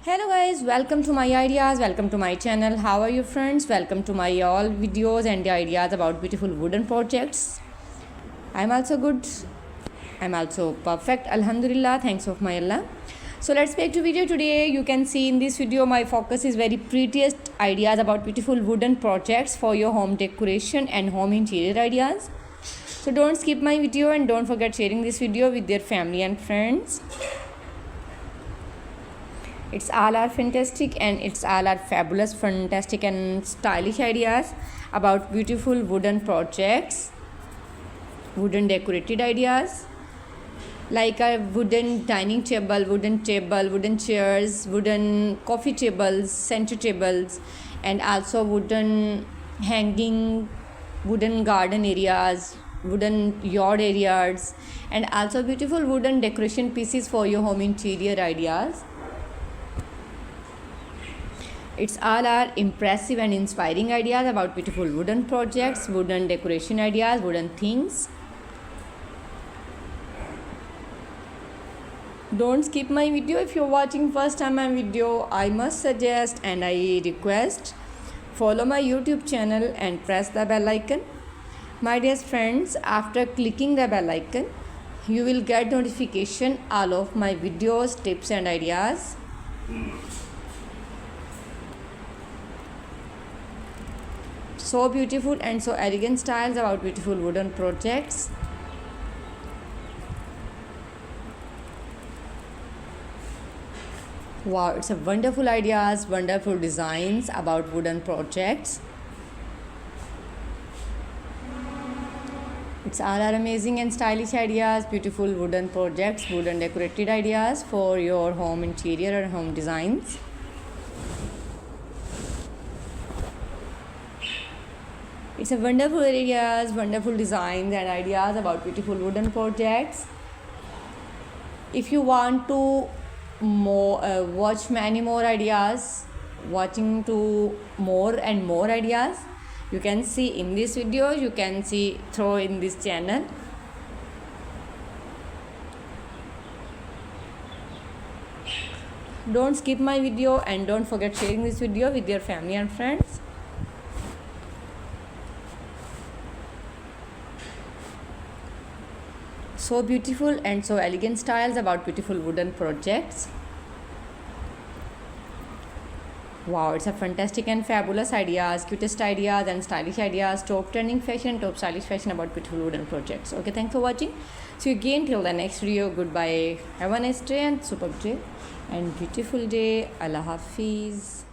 Hello guys, welcome to my ideas, welcome to my channel. How are you friends? Welcome to my all videos and ideas about beautiful wooden projects. I'm also good. I'm also perfect. Alhamdulillah, thanks of my Allah. So let's back to video today. You can see in this video my focus is very prettiest ideas about beautiful wooden projects for your home decoration and home interior ideas. So don't skip my video and don't forget sharing this video with your family and friends. It's all are fantastic and it's all are fabulous, fantastic and stylish ideas about beautiful wooden projects, wooden decorated ideas like a wooden dining table, wooden chairs, wooden coffee tables, center tables, and also wooden hanging, wooden garden areas, wooden yard areas, and also beautiful wooden decoration pieces for your home interior ideas. It's all our impressive and inspiring ideas about beautiful wooden projects, wooden decoration ideas, wooden things. Don't skip my video. If you're watching first time my video, I must suggest and I request follow my YouTube channel and press the bell icon. My dear friends, after clicking the bell icon, you will get notification all of my videos, tips and ideas. So beautiful and so elegant styles about beautiful wooden projects. Wow, it's a wonderful ideas, wonderful designs about wooden projects. It's all are amazing and stylish ideas, beautiful wooden projects, wooden decorated ideas for your home interior or home designs. It's a wonderful ideas, wonderful designs and ideas about beautiful wooden projects. If you want to watch many more ideas, watching to more and more ideas, you can see in this video, you can see through in this channel. Don't skip my video and don't forget sharing this video with your family and friends. So beautiful and so elegant styles about beautiful wooden projects. Wow, it's a fantastic and fabulous ideas, cutest ideas and stylish ideas, top trending fashion, top stylish fashion about beautiful wooden projects. Okay, thanks for watching. See you again till the next video. Goodbye. Have a nice day and superb day and beautiful day. Allah Hafiz.